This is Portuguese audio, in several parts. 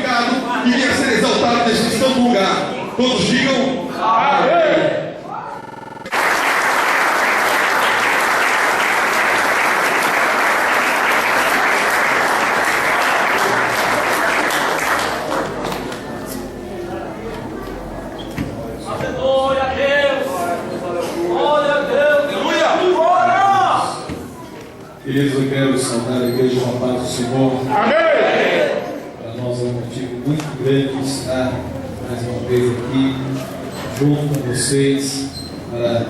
glorificado e venha ser exaltado neste santo lugar. Todos digam amém. Queridos, eu quero saudar a igreja com a paz do Senhor. Amém! Para nós é um motivo muito grande estar mais uma vez aqui, junto com vocês, para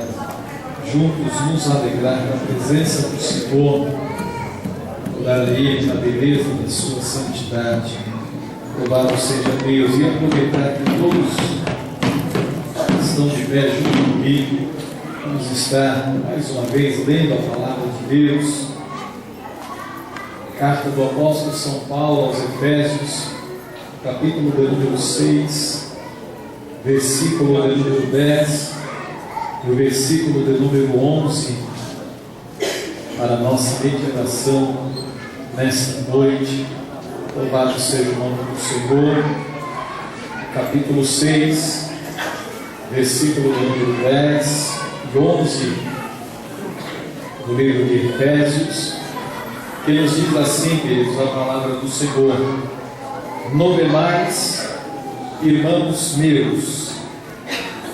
juntos nos alegrar na presença do Senhor, adorar a Ele na beleza da sua santidade. Louvado seja Deus, e aproveitar que todos estão de pé junto comigo. Vamos estar mais uma vez lendo a palavra de Deus. Carta do apóstolo São Paulo aos Efésios, capítulo de número 6, versículo de número 10 e o versículo de número 11, para a nossa meditação nesta noite. Louvado seja o nome do Senhor. Capítulo 6, versículo de número 10 e 11 do livro de Efésios, que nos diz assim, queridos, a palavra do Senhor: no demais, irmãos meus,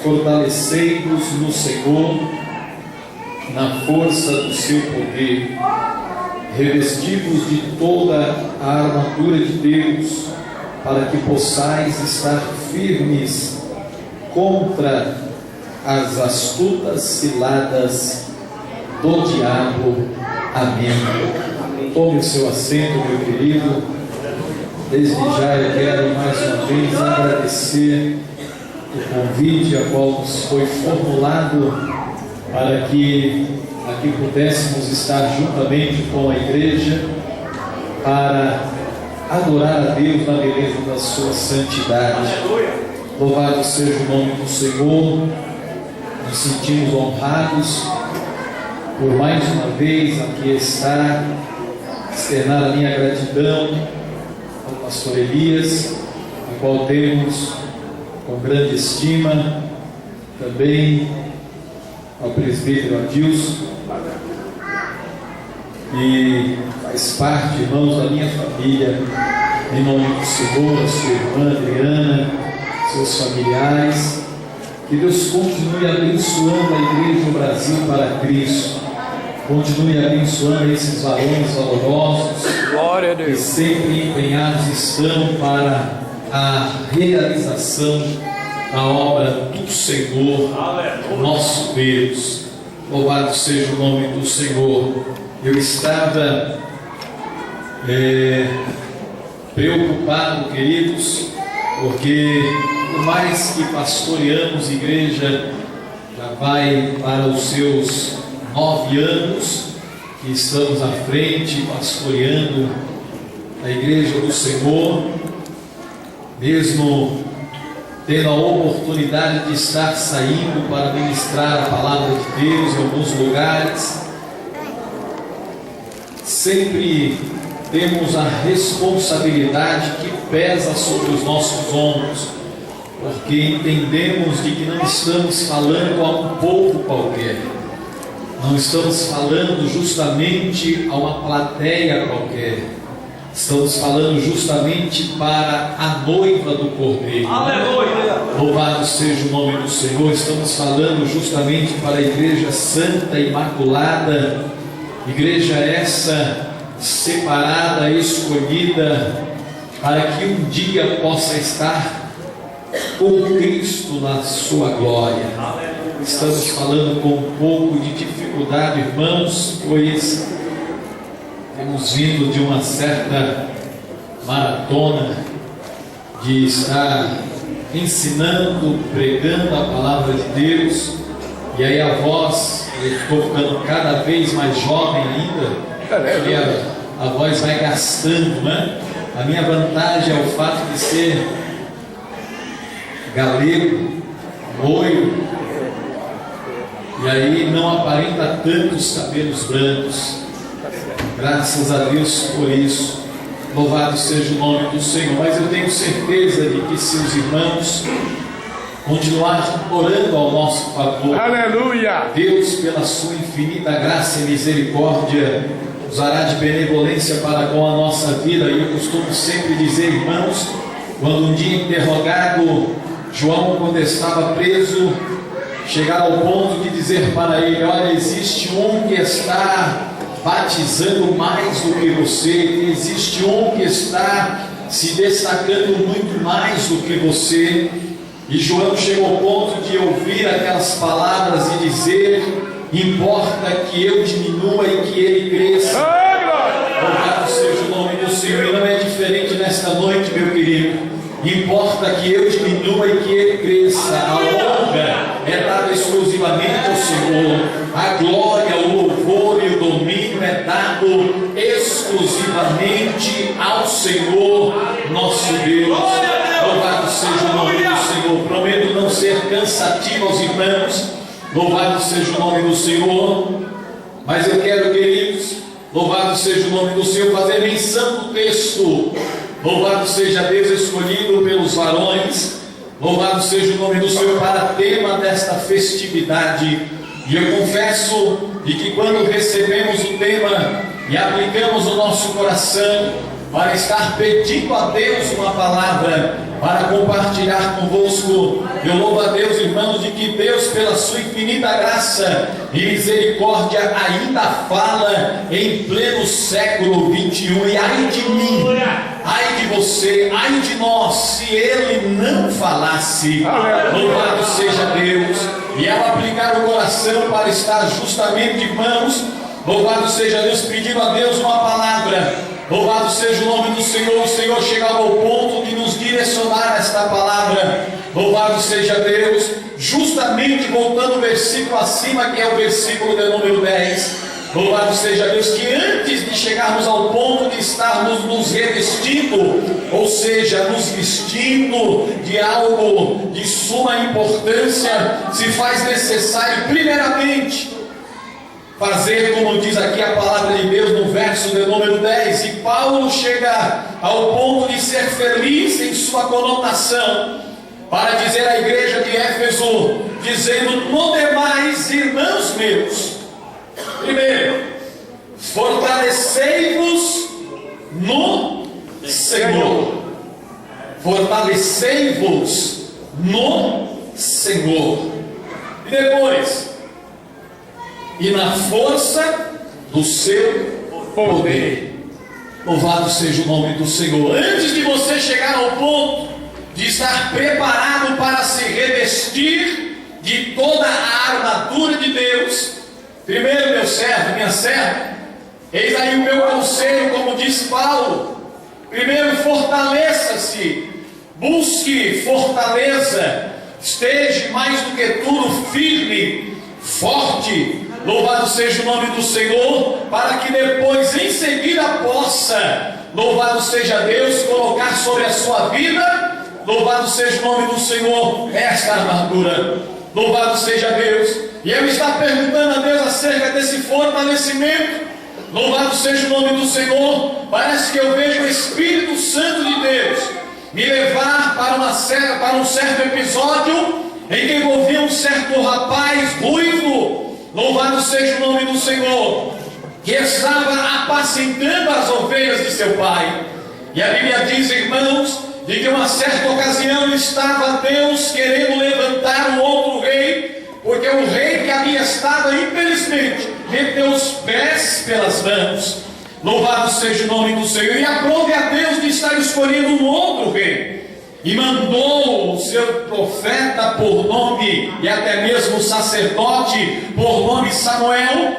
fortalecei-vos no Senhor, na força do seu poder, revesti-vos de toda a armadura de Deus, para que possais estar firmes contra as astutas ciladas do diabo. Amém. Tome o seu assento, meu querido. Desde já eu quero mais uma vez agradecer o convite a qual nos foi formulado para que aqui pudéssemos estar juntamente com a igreja para adorar a Deus na beleza da sua santidade. Louvado seja o nome do Senhor. Nos sentimos honrados por mais uma vez aqui estar, externar a minha gratidão ao pastor Elias, a qual temos com grande estima, também ao presbítero Adilson, que faz parte, irmãos, da minha família, em nome do Senhor, a sua irmã Adriana, seus familiares. Que Deus continue abençoando a igreja do Brasil para Cristo. Continue abençoando esses varões valorosos, glória a Deus, que sempre empenhados estão para a realização da obra do Senhor, nosso Deus. Louvado seja o nome do Senhor. Eu estava preocupado, queridos, porque por mais que pastoreamos igreja, já vai para os seus 9 anos que estamos à frente pastoreando a igreja do Senhor, mesmo tendo a oportunidade de estar saindo para ministrar a palavra de Deus em alguns lugares, sempre temos a responsabilidade que pesa sobre os nossos ombros, porque entendemos de que não estamos falando a um povo qualquer, não estamos falando justamente a uma plateia qualquer, estamos falando justamente para a noiva do Cordeiro. Aleluia! Louvado seja o nome do Senhor. Estamos falando justamente para a igreja santa, imaculada, igreja essa separada, escolhida, para que um dia possa estar com Cristo na sua glória. Estamos falando com um pouco de dificuldade, irmãos, pois temos vindo de uma certa maratona de estar ensinando, pregando a palavra de Deus, e aí a voz, eu estou ficando cada vez mais jovem ainda, e a voz vai gastando, né? A minha vantagem é o fato de ser galego, loiro, e aí não aparenta tantos cabelos brancos. Graças a Deus por isso. Louvado seja o nome do Senhor. Mas eu tenho certeza de que se os irmãos continuar orando ao nosso favor, Aleluia! Deus, pela sua infinita graça e misericórdia, usará de benevolência para com a nossa vida. E eu costumo sempre dizer, irmãos, quando um dia interrogado, João, quando estava preso, chegar ao ponto de dizer para ele: olha, existe um que está batizando mais do que você, existe um que está se destacando muito mais do que você. E João chegou ao ponto de ouvir aquelas palavras e dizer: importa que eu diminua e que ele cresça. Louvado seja o nome do Senhor. E não é diferente nesta noite, meu querido. Importa que eu diminua e que ele cresça. A honra é dada exclusivamente ao Senhor. A glória, o louvor e o domínio é dado exclusivamente ao Senhor, nosso Deus. Louvado seja o nome do Senhor. Prometo não ser cansativo aos irmãos. Louvado seja o nome do Senhor. Mas eu quero, queridos, louvado seja o nome do Senhor, fazer menção do texto. Louvado seja Deus, escolhido pelos varões. Louvado seja o nome do Senhor para tema desta festividade. E eu confesso de que quando recebemos o tema e aplicamos o nosso coração para estar pedindo a Deus uma palavra para compartilhar convosco, eu louvo a Deus, irmãos, de que Deus, pela sua infinita graça e misericórdia, ainda fala em pleno século 21. E ai de mim, ai de você, ai de nós, se Ele não falasse. Louvado seja Deus. E ao aplicar o coração para estar justamente, irmãos, louvado seja Deus, pedindo a Deus uma palavra. Louvado seja o nome do Senhor. O Senhor chegava ao ponto de nos direcionar esta palavra. Louvado seja Deus. Justamente voltando o versículo acima, que é o versículo de número 10. Louvado seja Deus, que antes de chegarmos ao ponto de estarmos nos revestindo, ou seja, nos vestindo de algo de suma importância, se faz necessário primeiramente fazer, como diz aqui a palavra de Deus no verso de número 10. E Paulo chega ao ponto de ser feliz em sua conotação, para dizer à igreja de Éfeso, dizendo: no demais, irmãos meus, primeiro, fortalecei-vos no Senhor. Fortalecei-vos no Senhor. E depois, e na força do seu poder. Louvado seja o nome do Senhor. Antes de você chegar ao ponto de estar preparado para se revestir de toda a armadura de Deus, primeiro, meu servo, minha serva, eis aí o meu conselho, como diz Paulo. Primeiro, fortaleça-se, busque fortaleza, esteja mais do que tudo firme, forte. Louvado seja o nome do Senhor, para que depois, em seguida, possa, louvado seja Deus, colocar sobre a sua vida, louvado seja o nome do Senhor, esta armadura. Louvado seja Deus. E eu estava perguntando a Deus acerca desse fortalecimento. Louvado seja o nome do Senhor. Parece que eu vejo o Espírito Santo de Deus me levar para um certo episódio em que envolvia um certo rapaz ruivo. Louvado seja o nome do Senhor, que estava apacentando as ovelhas de seu pai. E a Bíblia diz, irmãos, de que uma certa ocasião estava Deus querendo levantar um outro rei, porque o rei que ali estava, infelizmente, meteu os pés pelas mãos. Louvado seja o nome do Senhor. E aprove a Deus de estar escolhendo um outro rei, e mandou o seu profeta por nome, e até mesmo o sacerdote por nome Samuel,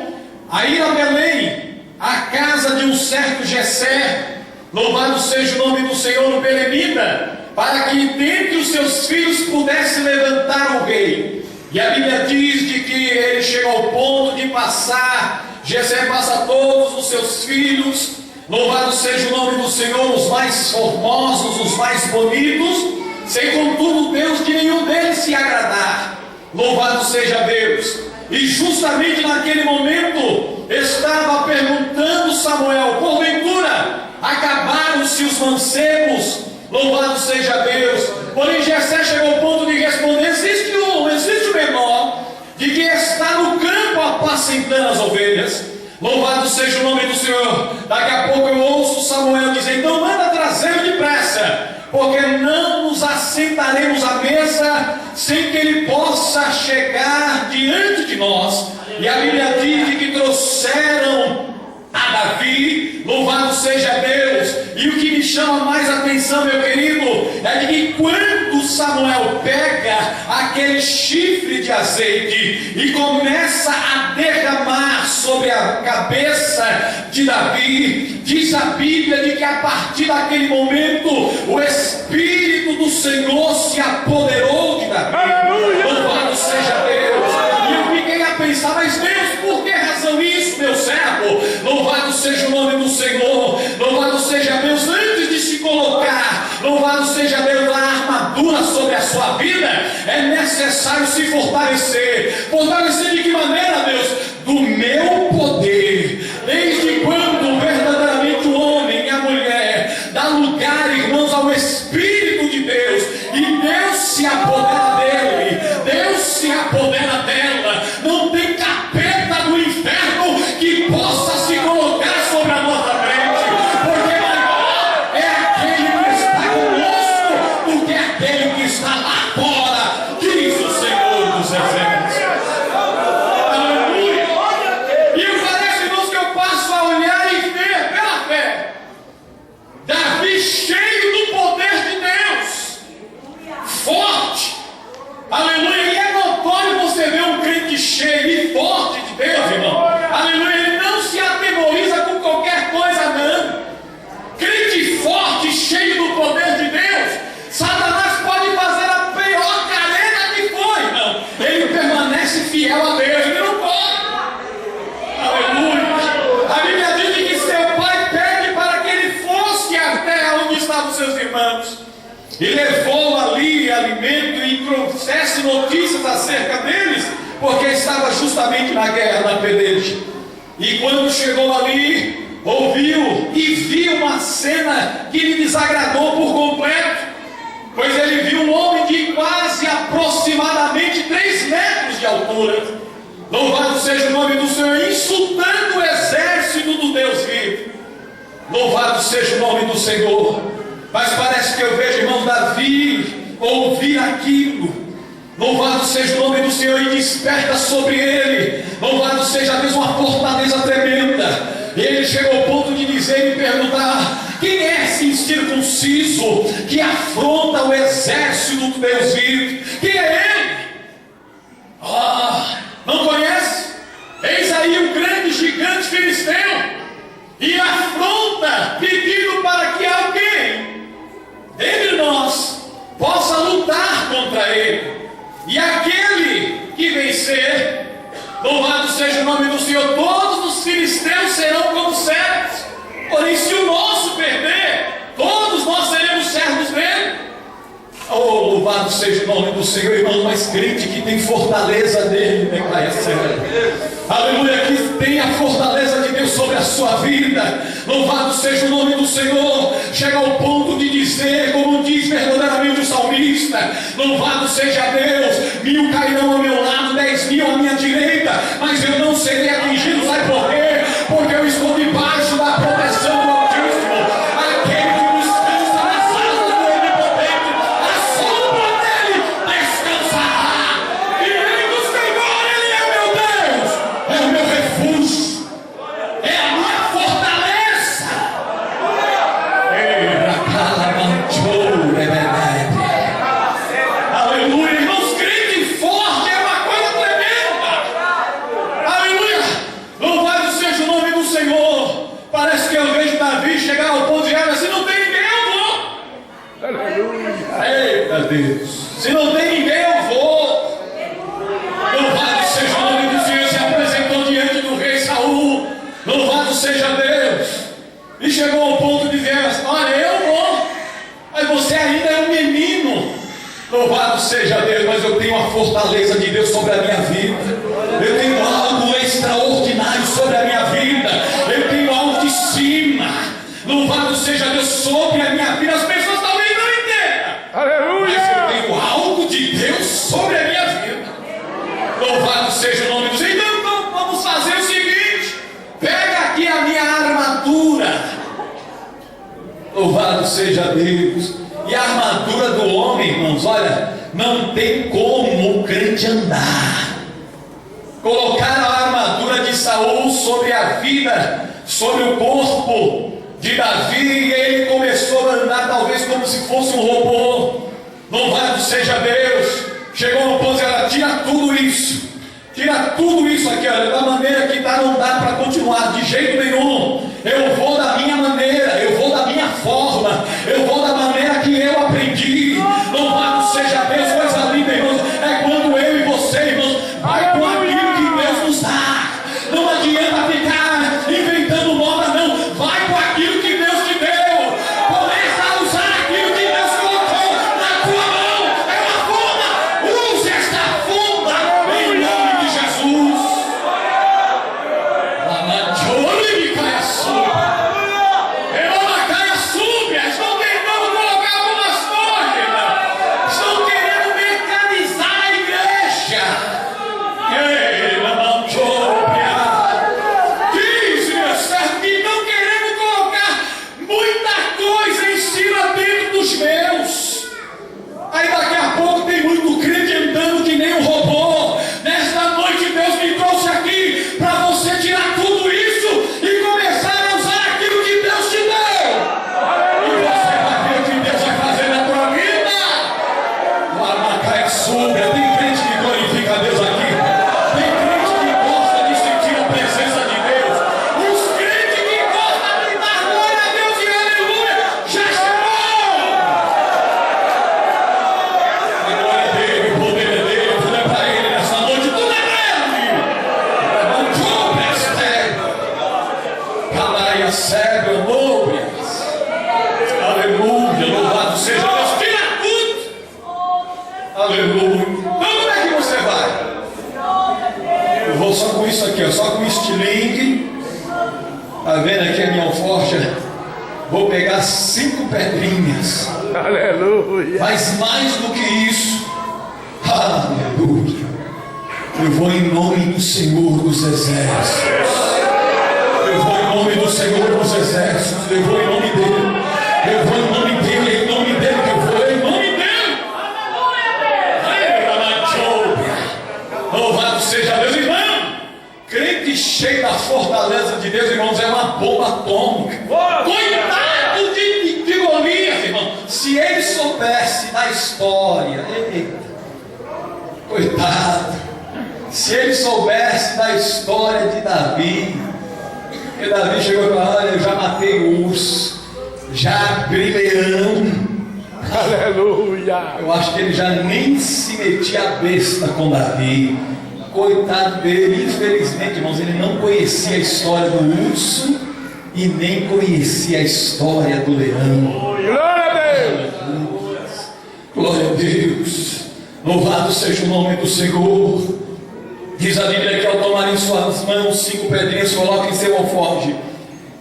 a ir a Belém, a casa de um certo Jessé. Louvado seja o nome do Senhor, o belemita, para que dentre os seus filhos pudesse levantar o rei. E a Bíblia diz de que ele chega ao ponto de passar, Jessé passa todos os seus filhos. Louvado seja o nome do Senhor, os mais formosos, os mais bonitos, sem contudo Deus de nenhum deles se agradar. Louvado seja Deus. E justamente naquele momento estava perguntando Samuel: porventura acabaram-se os mancebos, louvado seja Deus. Porém Jessé chegou ao ponto de responder: existe um menor, de que está no campo apacentando as ovelhas. Louvado seja o nome do Senhor. Daqui a pouco eu ouço Samuel dizer: então manda trazê-lo depressa, porque não nos assentaremos à mesa sem que ele possa chegar diante de nós. E a Bíblia diz que trouxeram a Davi, louvado seja Deus. E o que me chama mais atenção, meu querido, é de que quando Samuel pega aquele chifre de azeite e começa a derramar sobre a cabeça de Davi, diz a Bíblia de que a partir daquele momento o Espírito do Senhor se apoderou de Davi. Louvado seja Deus. E eu fiquei a pensar: mas Deus, por que razão isso, meu servo? Louvado seja o nome do Senhor. Louvado seja Deus. Antes de se colocar, louvado seja Deus, a armadura sobre a sua vida, é necessário se fortalecer. Fortalecer de que maneira, Deus? Do meu poder. Desde quando verdadeiramente o homem e a mulher dá lugar, irmãos, ao Espírito de Deus, e Deus se apodera dele, Deus se apodera dela, não tem capeta do inferno que possa se colocar sobre a nossa frente, porque maior é aquele que está conosco do que aquele que está lá fora, diz o Senhor dos Exércitos. Aleluia! E parece, irmãos, que eu passo a olhar e ver pela fé Davi cheio do poder de Deus, forte, aleluia. E é notório você ver um crente cheio e forte de Deus, irmão, aleluia. Ele não se atemoriza com qualquer coisa, não. Crente forte, cheio do poder de Deus, Satanás pode fazer a pior careta que for, irmão, ele permanece fiel a Deus, ele não pode. Aleluia. A Bíblia diz que seu pai pede para que ele fosse até onde estavam seus irmãos, e levou ali alimento e trouxesse notícias acerca deles, porque estava justamente na guerra, na peleja. E quando chegou ali, ouviu e viu uma cena que lhe desagradou por completo, pois ele viu um homem de quase aproximadamente 3 metros de altura, louvado seja o nome do Senhor, insultando o exército do Deus vivo. Louvado seja o nome do Senhor. Mas parece que eu vejo, irmão, Davi ouvir aquilo. Louvado seja o nome do Senhor, e desperta sobre ele, louvado seja Deus, uma fortaleza tremenda. E ele chegou ao ponto de dizer e perguntar: quem é esse incircunciso que afronta o exército do Deus vivo? Quem é ele? Não conhece? Eis aí o grande gigante filisteu, e afronta, pedindo para que alguém entre nós possa lutar contra ele. E aquele que vencer, louvado seja o nome do Senhor, todos os filisteus serão como servos. Porém, se o nosso perder, todos nós seremos servos dele. Oh, louvado seja o nome do Senhor, irmão. Mas crente que tem fortaleza dele, né, Pai? Aleluia, que tem a fortaleza de Deus sobre a sua vida. Louvado seja o nome do Senhor. Chega ao ponto de dizer, como diz verdadeiramente o salmista: louvado seja Deus, 1000 cairão ao meu lado, 10.000 à minha direita, mas eu não serei atingido. Sabe por quê? Porque eu estou debaixo da proteção do Altíssimo, aquele que descansa nas asas do Onipotente, a sombra dele descansará. E ele do Senhor, ele é o meu Deus, é o meu refúgio, é a minha fortaleza. Aleluia, irmãos, crente forte é uma coisa tremenda. Aleluia, louvado seja o nome do Senhor. Parece que eu vejo Davi chegar ao ponto de dizer: se não tem ninguém, eu vou. Aleluia. Eita Deus, se não tem ninguém, eu vou. Louvado seja o nome do Senhor. Se apresentou diante do rei Saul, louvado seja Deus, e chegou ao ponto de dizer: olha, eu vou, mas você ainda é um menino. Louvado seja Deus, mas eu tenho a fortaleza de Deus sobre a minha vida. Eu tenho algo extraordinário sobre a minha vida. Eu tenho autoestima. Louvado armadura do homem, irmãos, olha, não tem como o crente andar. Colocaram a armadura de Saul sobre a vida, sobre o corpo de Davi, e ele começou a andar talvez como se fosse um robô. Louvado seja Deus. Chegou no ponto e ela tira tudo isso aqui, olha, da maneira que está, não dá para continuar de jeito nenhum. Eu vou da minha maneira, eu vou da minha forma, eu vou da maneira que eu aprendi. Louvado seja Deus. Coisa linda, irmãos, é quando eu e você, irmãos, vai com aquilo que Deus nos dá. Não adianta ficar inventando moda, não. Vai com aquilo que Deus te deu. Começa a usar aquilo que Deus colocou na tua mão. É uma funda. Use esta funda em nome de Jesus. Estão tentando colocar algumas coisas. Estão querendo mecanizar a igreja. Diz, meu servo, que estão querendo colocar muita coisa em cima dentro dos meus. Aí daqui a pouco tem muito crente andando que nem um robô. Nesta noite Deus me trouxe aqui para você tirar tudo isso e começar a usar aquilo que Deus te deu. E você vai ver o que Deus vai fazer na tua vida. Uma caia súbia. Tem crente que glorifica a Deus aqui. Tem crente que gosta de sentir a presença de Deus. Os crentes que gostam de dar glória a Deus e aleluia já chegou. A glória dele, o poder é dele, tudo é para ele nessa noite, tudo é dele. Calaia, cego, loucas. Aleluia, louvado seja Deus. Tira tudo. Aleluia. Então como é que você vai? Eu vou só com isso aqui, ó, só com estilingue. Tá vendo aqui a minha alforja? Vou pegar 5 pedrinhas. Aleluia. Mas mais do que isso, aleluia, eu vou em nome do Senhor dos Exércitos. Eu vou em nome do Senhor dos Exércitos. Eu vou em nome dele. Eu vou em nome dele. É em nome dele que eu vou. É em nome dele. Louvado seja Deus, irmão. Crente cheio da fortaleza de Deus, irmãos, é uma bomba atômica. Coitado de Golias, irmão. Se ele soubesse da história, eita, coitado. Se ele soubesse da história de Davi, porque Davi chegou e falou: olha, eu já matei urso, já abri leão. Aleluia. Eu acho que ele já nem se metia a besta com Davi. Coitado dele, infelizmente, irmãos, ele não conhecia a história do urso e nem conhecia a história do leão. Glória a Deus. Glória a Deus. Louvado seja o nome do Senhor. Diz a Bíblia que ao tomar em suas mãos 5 pedrinhas, coloca em seu alforje,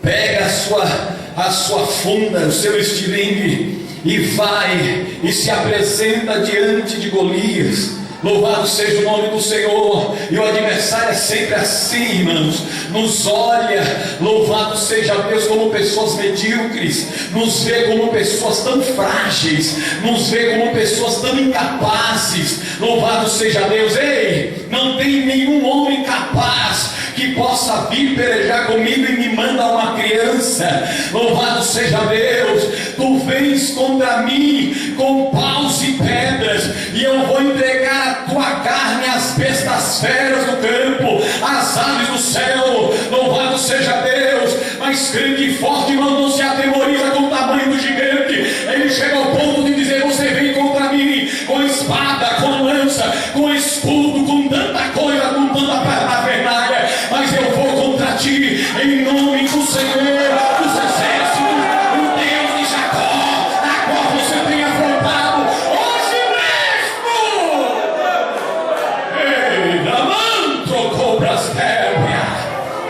pega a sua funda, o seu estilingue, e vai e se apresenta diante de Golias. Louvado seja o nome do Senhor. E o adversário é sempre assim, irmãos. Nos olha, louvado seja Deus, como pessoas medíocres, nos vê como pessoas tão frágeis, nos vê como pessoas tão incapazes. Louvado seja Deus. Ei, não tem nenhum homem capaz que possa vir pelejar comigo e me manda uma criança. Louvado seja Deus. Tu vens contra mim com paus e pedras, e eu vou entregar a tua carne às bestas feras do campo, às aves do céu. Louvado seja Deus. Mas grande e forte, irmão, não se atemoriza com o tamanho do gigante. Ele chega ao ponto de dizer: você vem contra mim com espada, com lança, com escudo, com tanta coisa, com tanta parafernália, mas eu vou contra ti em nome do Senhor dos Exércitos, o Deus de Jacó, a qual você tem afrontado hoje mesmo. Ei, Naman trocou para as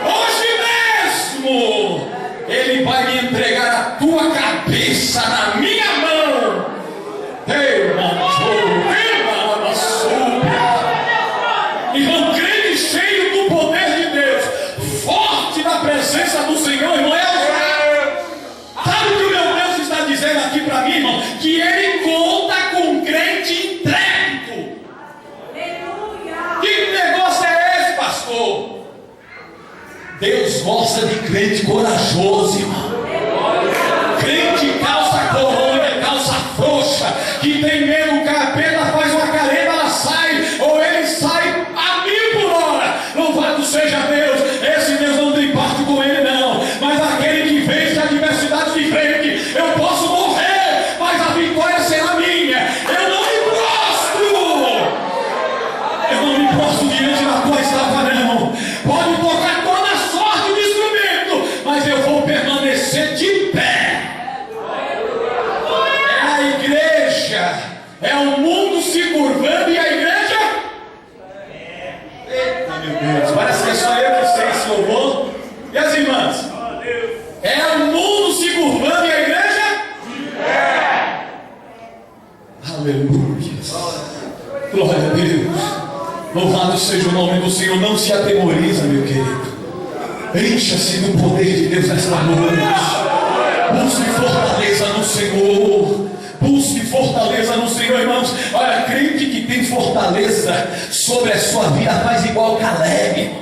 hoje mesmo. Ele resposta de crente corajoso, irmão. Crente calça colônia, calça frouxa, que tem medo, o capeta faz uma careta, ela sai, ou ele sai a 1000 por hora. Louvado seja Deus. Esse Deus não tem parte com ele, não. Mas aquele que vence a adversidade de frente, eu posso morrer, mas a vitória será minha. Eu não me prostro diante da tua estátua, não. Pode tocar toda sorte de instrumento, mas eu vou permanecer de pé. É a igreja, é o mundo se curvando e a igreja. Eita, meu Deus, parece que é só eu que sei esse louvor. E as irmãs? É o mundo se curvando e a igreja? Aleluia. Glória a Deus. Louvado seja o nome do Senhor. Não se atemoriza, meu querido. Encha-se do poder de Deus nesta noite. Busque fortaleza no Senhor. Busque fortaleza no Senhor, irmãos. Olha, crente que tem fortaleza sobre a sua vida faz igual Caleb.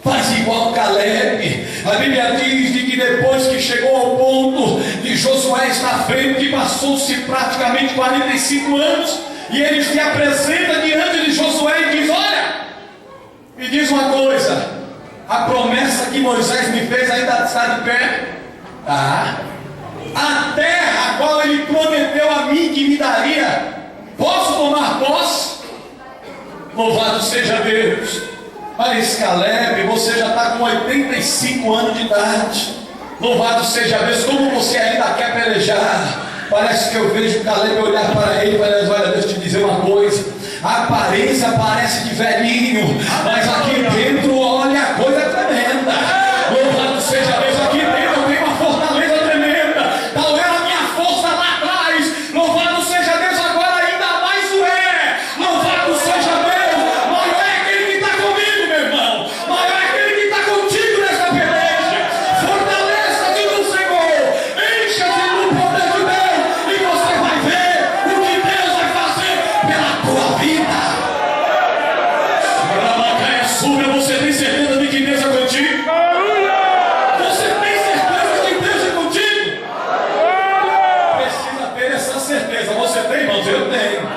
Faz igual Caleb. A Bíblia diz de que depois que chegou ao ponto de Josué estar à frente, passou-se praticamente 45 anos. E ele se apresenta diante de Josué e diz: olha, me diz uma coisa, a promessa que Moisés me fez ainda está de pé? Tá. A terra a qual ele prometeu a mim que me daria, posso tomar posse? Louvado seja Deus. Mas Caleb, você já está com 85 anos de idade. Louvado seja Deus. Como você ainda quer pelejar? Parece que eu vejo Caleb olhar para ele e falar: olha, deixa eu te dizer uma coisa, a aparência parece de velhinho, mas aqui dentro, olha, a coisa é tremenda. Louvado seja Deus, aqui dentro eu tenho uma fortaleza tremenda. Tal era a minha força lá atrás, louvado seja Deus, agora ainda mais o é. Louvado seja Deus, maior é aquele que está comigo, meu irmão, maior é aquele que está contigo nessa peleja. Fortaleça-te no Senhor, encha-te do poder de Deus, e você vai ver o que Deus vai fazer pela tua vida. Você tem certeza de que Deus é contigo? Você tem certeza de que Deus é contigo? Precisa ter essa certeza. Você tem, irmãos? Eu tenho.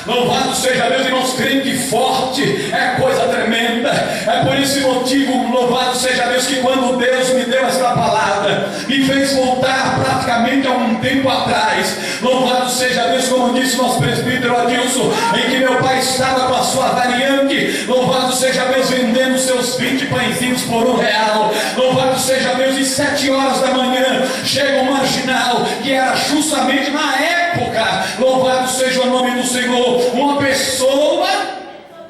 Louvado seja Deus, irmãos. Crente forte é coisa tremenda. É por esse motivo, louvado seja Deus, que quando Deus me deu esta palavra, me fez voltar praticamente há um tempo atrás. Louvado seja Deus, como disse nosso presbítero Adilson, em que meu pai estava com a sua variante. Louvado seja Deus, vendendo seus 20 pãezinhos por R$1. Louvado seja Deus, e 7 horas da manhã chega um marginal, que era justamente na época, louvado seja o nome do Senhor, uma pessoa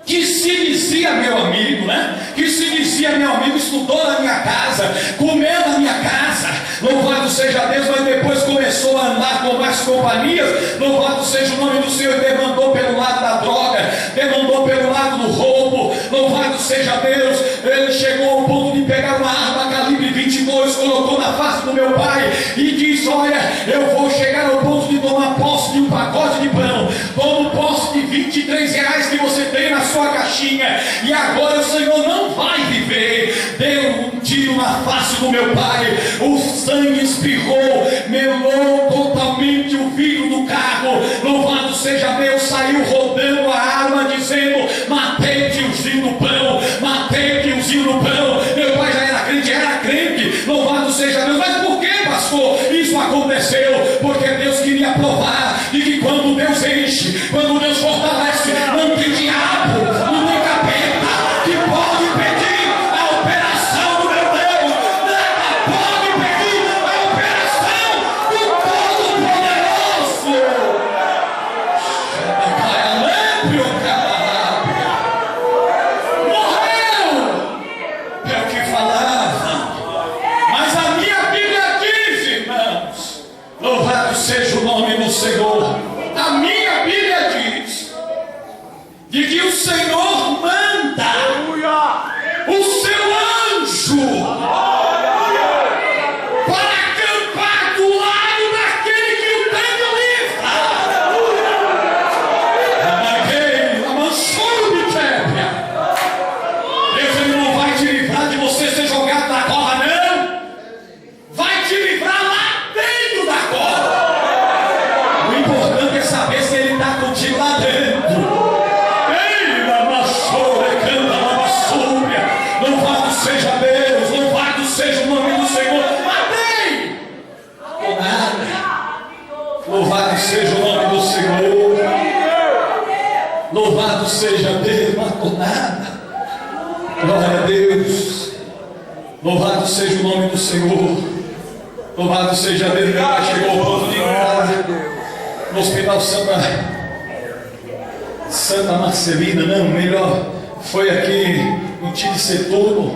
que se dizia meu amigo, né? Que se dizia meu amigo, estudou na minha casa, comeu na minha casa, louvado seja Deus, mas depois começou a andar com mais companhias, louvado seja o nome do Senhor, e demandou pelo lado da droga, demandou pelo lado do roubo, louvado seja Deus. Ele chegou ao ponto de pegar uma arma calibre 22, colocou na face do meu pai e disse: olha, eu vou chegar ao ponto de tomar posse de um pacote de pão, tomo posse de R$23 que você tem na sua caixinha, e agora o Senhor não vai viver. Deu um tiro na face do meu pai, o sangue espirrou, melou totalmente o vidro do carro. Louvado seja Deus, saiu rodando a arma dizendo: matei o tiozinho do pão, matei o tiozinho do pão. Meu pai já era crente, louvado seja Deus. Mas por que, pastor, isso aconteceu? Porque Deus queria provar de que quando Deus enche, quando Deus fortalece, não tem diabo, não tem capeta que pode impedir a operação do meu Deus. Nada pode impedir a operação do Todo-Poderoso. Morreu, é o que falava. Mas a minha Bíblia diz, irmãos, louvado seja o nome do Senhor, a minha Bíblia diz seja o nome do Senhor. Louvado seja Deus, Matonada. Glória a Deus. Louvado seja o nome do Senhor. Louvado seja Deus. Meu pai chegou ao ponto de entrar no Hospital Santa Marcelina, não, melhor, foi aqui no Tide Setúbal.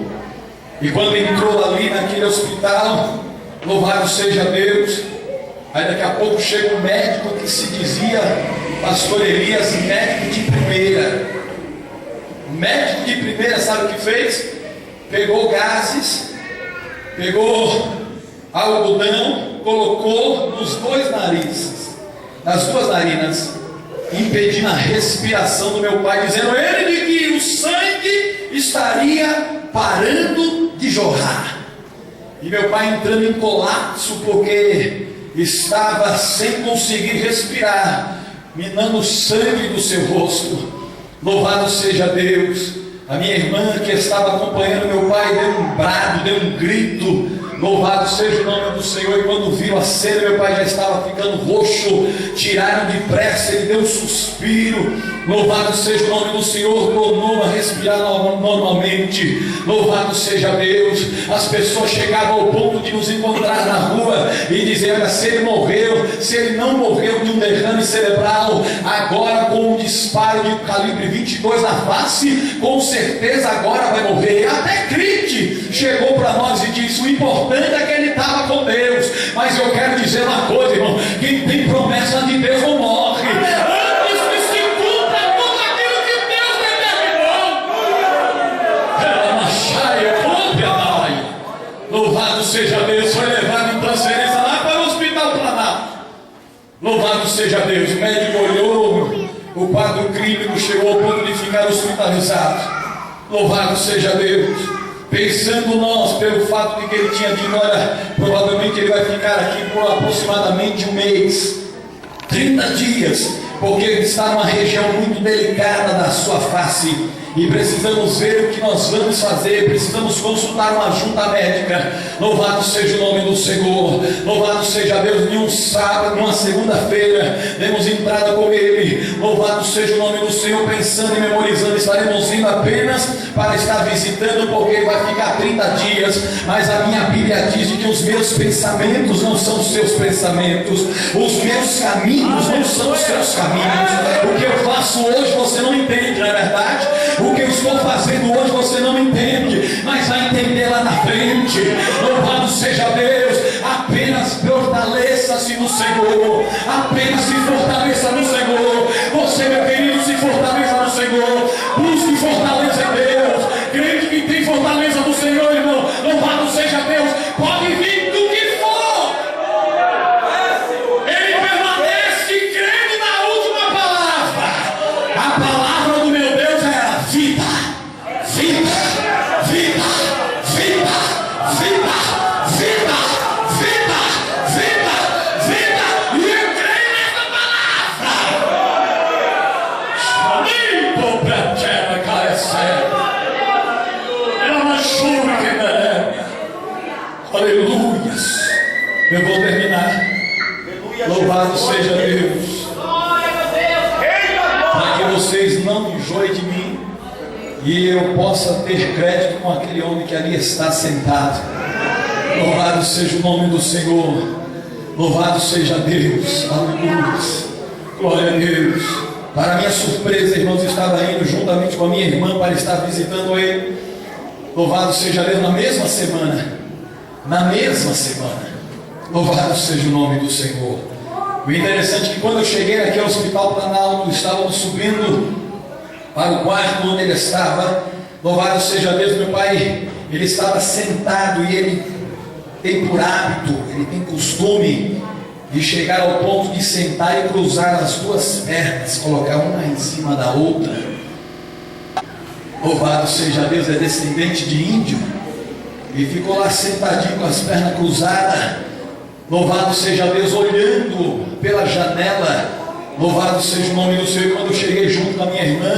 E quando entrou ali naquele hospital, louvado seja Deus, aí daqui a pouco chega um médico que se dizia Pastor Elias, médico de primeira. O médico de primeira, sabe o que fez? Pegou gases, pegou algodão, colocou nos dois narizes, nas duas narinas, impedindo a respiração do meu pai, dizendo ele de que o sangue estaria parando de jorrar. E meu pai entrando em colapso porque estava sem conseguir respirar, minando o sangue do seu rosto. Louvado seja Deus. A minha irmã que estava acompanhando meu pai deu um brado, deu um grito. Louvado seja o nome do Senhor. E quando viu a cena, meu pai já estava ficando roxo. Tiraram depressa, ele deu um suspiro. Louvado seja o nome do Senhor. Tornou a respirar normalmente. Louvado seja Deus. As pessoas chegavam ao ponto de nos encontrar na rua e dizer: olha, se ele morreu, se ele não morreu de um derrame cerebral, agora com um disparo de calibre 22 na face, com certeza agora vai morrer. E até crente chegou para nós e disse: o importante é que ele estava com Deus. Mas eu quero dizer uma coisa, irmão: quem tem promessa de Deus não morre antes que se cumpra tudo aquilo que Deus determinou. Louvado seja Deus. Foi levado em transferência lá para o Hospital Planalto. Louvado seja Deus. O médico olhou, o quadro clínico chegou ao ponto de ficar hospitalizado. Louvado seja Deus. Pensando nós, pelo fato de que ele tinha dito: olha, provavelmente ele vai ficar aqui por aproximadamente um mês, 30 dias, porque ele está numa região muito delicada da sua face. E precisamos ver o que nós vamos fazer. Precisamos consultar uma junta médica. Louvado seja o nome do Senhor. Louvado seja Deus. Em um sábado, numa segunda-feira, demos entrada com ele. Louvado seja o nome do Senhor. Pensando e memorizando, estaremos indo apenas para estar visitando, porque ele vai ficar 30 dias. Mas a minha Bíblia diz que os meus pensamentos não são os seus pensamentos, os meus caminhos não são os seus caminhos. O que eu faço hoje você não entende, não é verdade? O que eu estou fazendo hoje você não entende, mas vai entender lá na frente. Louvado seja Deus. Apenas fortaleça-se no Senhor. Apenas se fortaleça no Senhor. Você, meu querido, se fortaleça no Senhor. Busque fortaleza em Deus. Crente que tem fortaleza no Senhor, irmão, louvado seja Deus. Pode vir do que for, ele permanece crente na última palavra. A palavra do meu Deus é a vida, vida, vida, vida, vida, vida, vida, vida, vida. E eu creio nessa palavra. Limpo pra terra, carecendo. Aleluias. Eu vou terminar. Louvado seja Deus. Para que vocês não enjoem de mim e eu possa ter crédito com aquele homem que ali está sentado. Louvado seja o nome do Senhor. Louvado seja Deus. Aleluia. Glória a Deus. Para minha surpresa, irmãos, estava indo juntamente com a minha irmã para estar visitando ele. Louvado seja Deus. Na mesma semana. Louvado seja o nome do Senhor. O interessante é que quando eu cheguei aqui ao Hospital Planalto, estávamos subindo para o quarto onde ele estava. Louvado seja Deus. Meu pai, ele estava sentado e ele tem por hábito, ele tem costume de chegar ao ponto de sentar e cruzar as duas pernas, colocar uma em cima da outra. Louvado seja Deus. É descendente de índio e ficou lá sentadinho com as pernas cruzadas. Louvado seja Deus, olhando pela janela. Louvado seja o nome do Senhor. Quando eu cheguei junto com a minha irmã,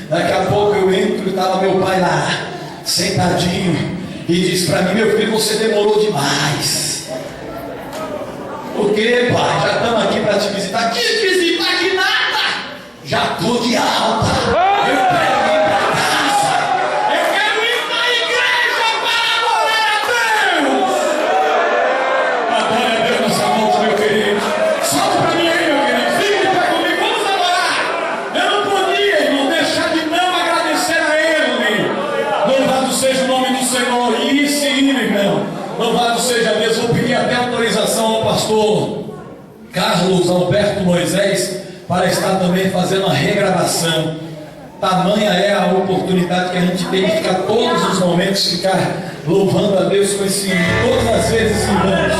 daqui a pouco eu entro e estava meu pai lá, sentadinho, e disse para mim: meu filho, você demorou demais. Por quê, pai? Já estamos aqui para te visitar. Que Louvado seja Deus. Vou pedir até autorização ao pastor Carlos Alberto Moisés para estar também fazendo a regravação. Tamanha é a oportunidade que a gente tem de ficar todos os momentos, ficar louvando a Deus com esse hino, todas as vezes, irmãos.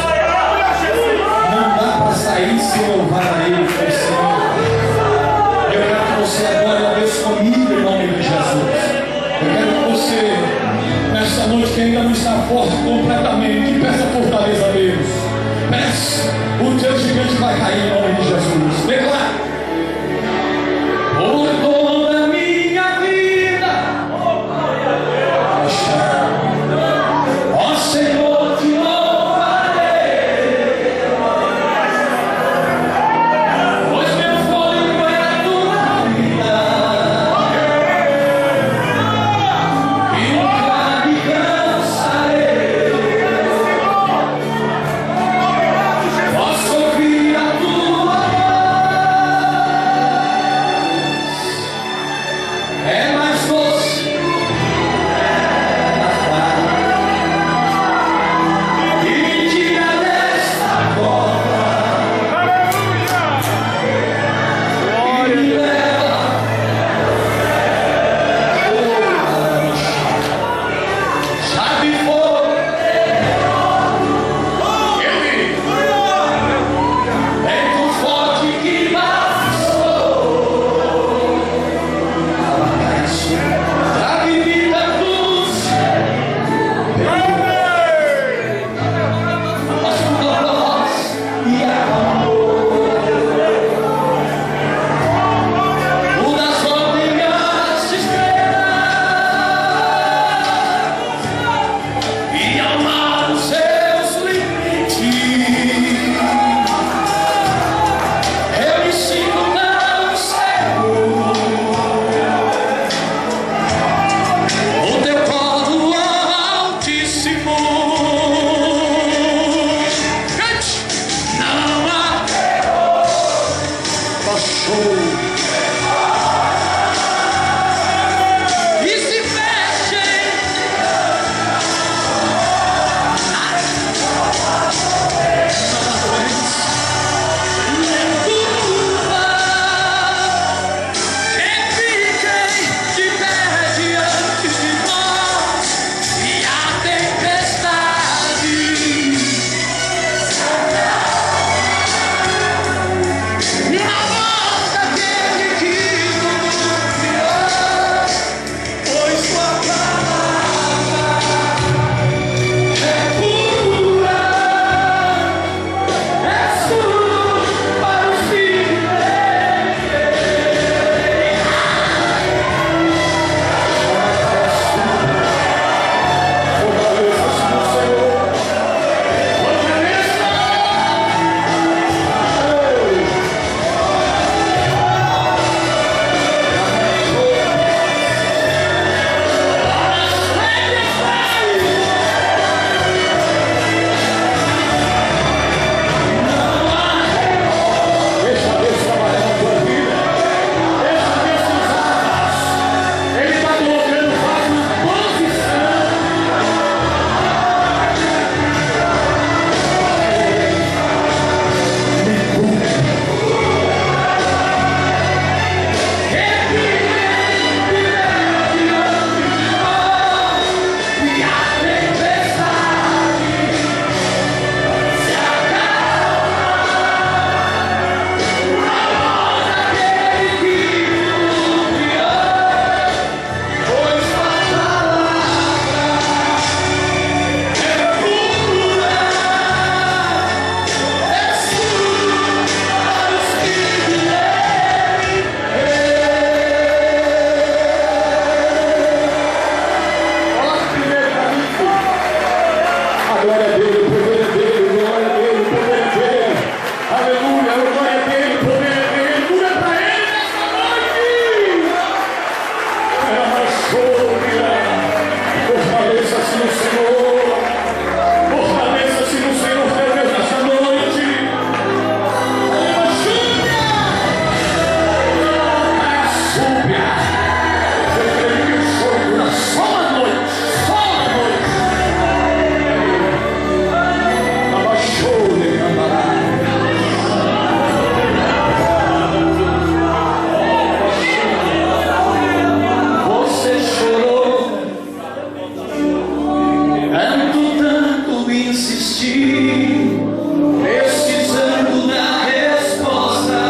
Não dá para sair sem louvar a Ele com esse hino. Eu quero que você adore a Deus comigo em nome de Jesus. Eu quero que você, nesta noite que ainda não está forte completamente, peça fortaleza a Deus. Peça, o teu gigante vai cair em nome de Jesus. Declara. Por toda a minha vida, ó Senhor, te louvarei, pois meu fôlego é a tua vida, e nunca me cansarei. Posso ouvir a tua ti, precisando da resposta.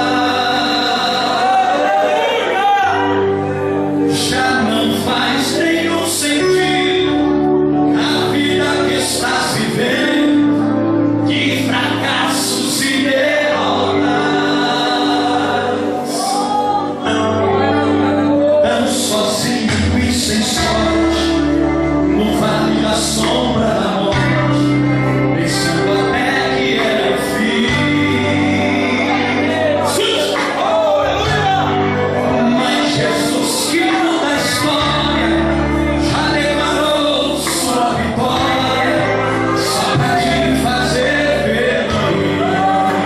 Já não faz nenhum sentido a vida que estás vivendo, de fracassos e derrotas. Tão sozinho e sem sorte, no vale da sombra da morte, pensando até que era o fim. Mas Jesus, que muda a história, já declarou sua vitória, só pra te fazer feliz.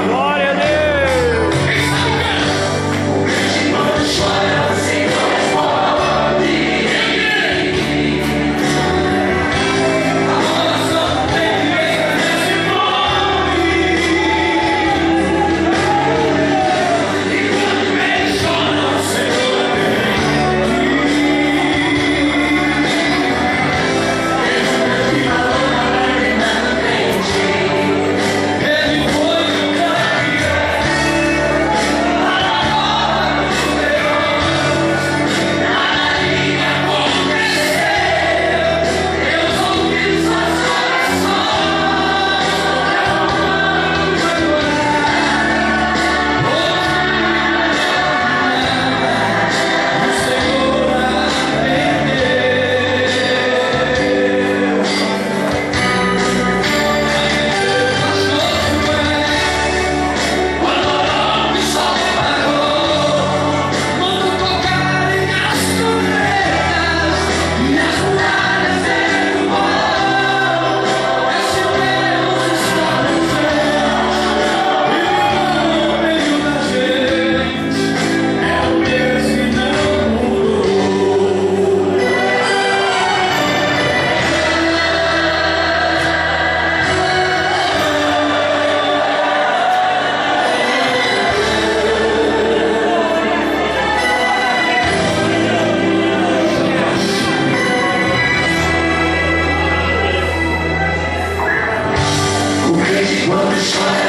Glória a Deus. Quando chora,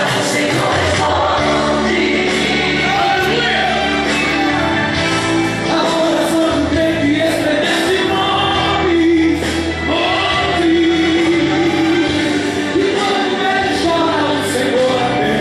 o Senhor responde. A oração tem esse nome. E quando ele chora, o Senhor ele foi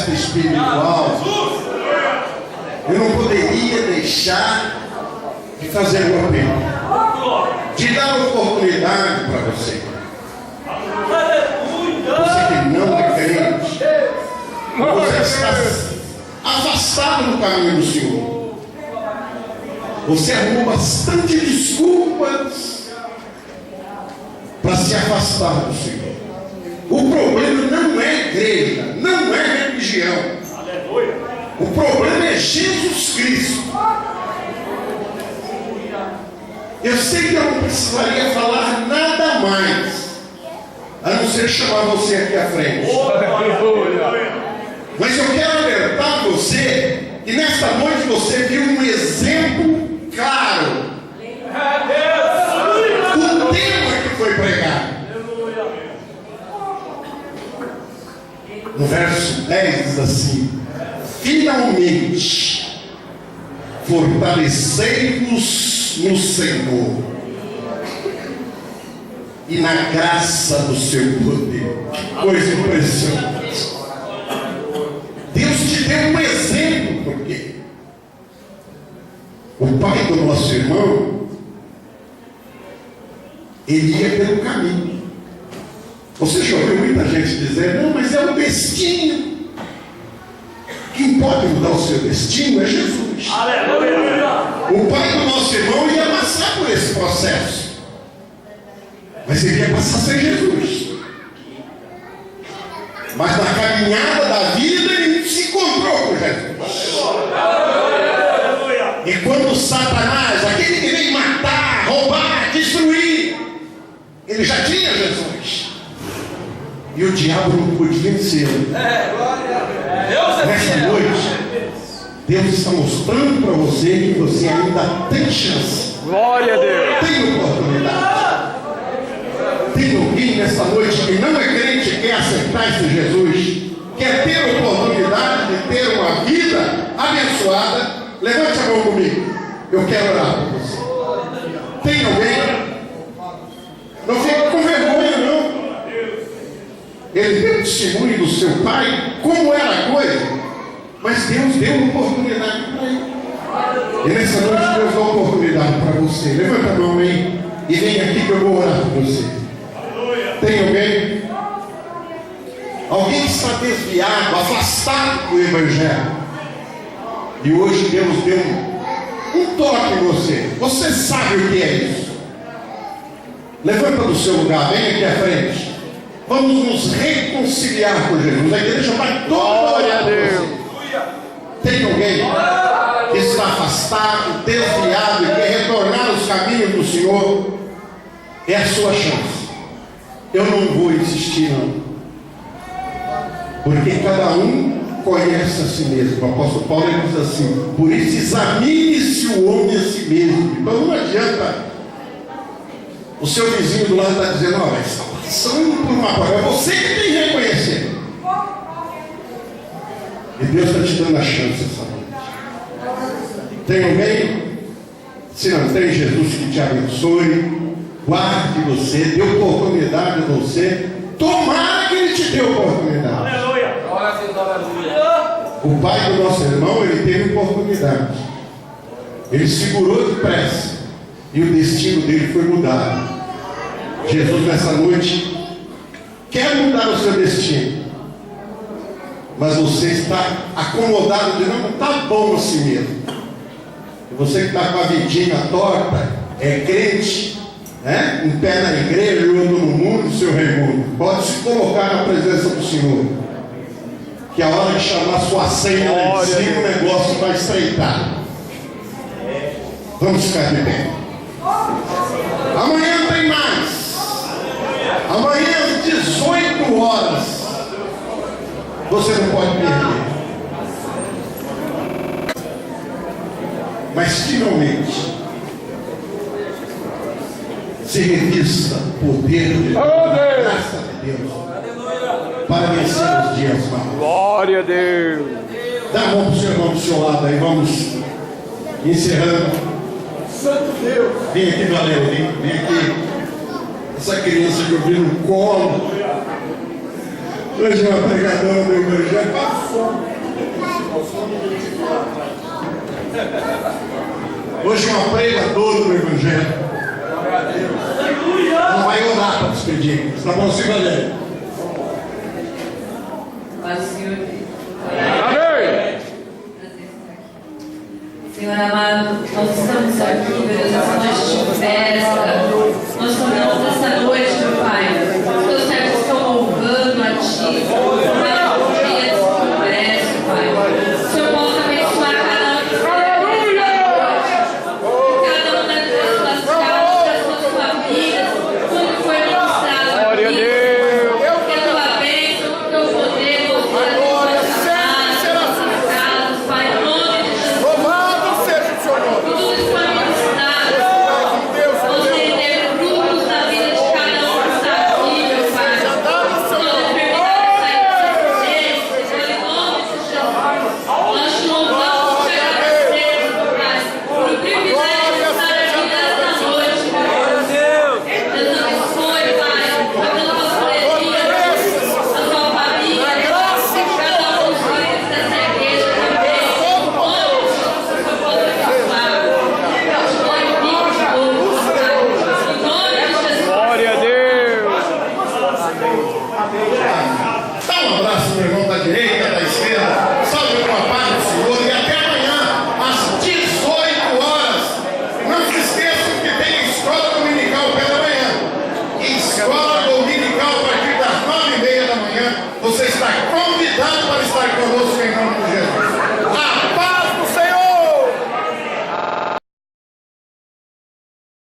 o espiritual, eu não poderia deixar de fazer o apelo, de dar oportunidade para você. Você que não é crente, você está afastado do caminho do Senhor. Você arrumou bastante desculpas para se afastar do Senhor. O problema não é igreja, não é religião. O problema é Jesus Cristo. Eu sei que eu não precisaria falar nada mais, a não ser chamar você aqui à frente. Mas eu quero alertar você que nesta noite você viu um exemplo claro do tema que foi pregado. No verso 10 diz assim: finalmente fortalecei-vos no Senhor e na graça do seu poder. Que coisa impressionante. Deus te deu um exemplo, porque o pai do nosso irmão, ele ia pelo caminho. Você já ouviu muita gente dizer: não, mas é o destino. Quem pode mudar o seu destino é Jesus. O pai do nosso irmão ia passar por esse processo, mas ele ia passar sem Jesus. Mas na caminhada da vida ele se encontrou com Jesus. E quando Satanás, aquele que vem matar, roubar, destruir, ele já tinha Jesus. E o diabo não pôde vencê-lo. Nessa noite, Deus está mostrando para você que você ainda tem chance. Glória a Deus. Tem oportunidade. Tem alguém nessa noite que não é crente e quer aceitar esse Jesus, quer ter oportunidade de ter uma vida abençoada? Levante a mão comigo. Eu quero orar por você. Tem alguém? Não fique com vergonha, não. Ele deu testemunho do seu pai, como era a coisa, mas Deus deu uma oportunidade para ele. E nessa noite Deus dá uma oportunidade para você. Levanta a mão aí e vem aqui que eu vou orar por você. Tem alguém? Alguém que está desviado, afastado do Evangelho. E hoje Deus deu um toque em você. Você sabe o que é isso? Levanta do seu lugar, vem aqui à frente. Vamos nos reconciliar com Jesus. A igreja vai toda olhar para você. Tem alguém que está afastado, desviado e quer retornar aos caminhos do Senhor? É a sua chance. Eu não vou insistir, não. Porque cada um conhece a si mesmo. O apóstolo Paulo diz assim: por isso examine-se o homem a si mesmo. Então não adianta o seu vizinho do lado está dizendo: olha, está passando por uma prova. É você que tem que reconhecer. E Deus está te dando a chance essa noite. Tem alguém? Se não tem, Jesus que te abençoe, guarde você, dê oportunidade a você. Tomara que Ele te dê oportunidade. Aleluia. O pai do nosso irmão, ele teve oportunidade. Ele segurou depressa e o destino dele foi mudado. Jesus nessa noite quer mudar o seu destino, mas você está acomodado de não está bom assim mesmo. E você que está com a vidinha torta, é crente, né? Um pé na igreja e outro no mundo, seu Raimundo, pode se colocar na presença do Senhor, que a hora de chamar sua senha lá em cima, o negócio vai estreitar. Vamos ficar de pé. Amanhã tem mais. Amanhã às 18 horas. Você não pode perder. Mas finalmente se revista o poder de Deus, a graça de Deus, para vencer os dias maus. Glória a Deus. Dá a mão para o seu irmão do seu lado aí, vamos encerrando. Santo Deus. Vem aqui, Valério, vem aqui. Essa criança que eu vi no colo. Hoje é uma pregadora do Evangelho. Hoje é uma pregadora do Evangelho. Não vai orar para despedir. Está bom, sim, Valério? Paz do Senhor. Amém. Senhor amado, nós estamos aqui, meu Deus, nessa noite de festa.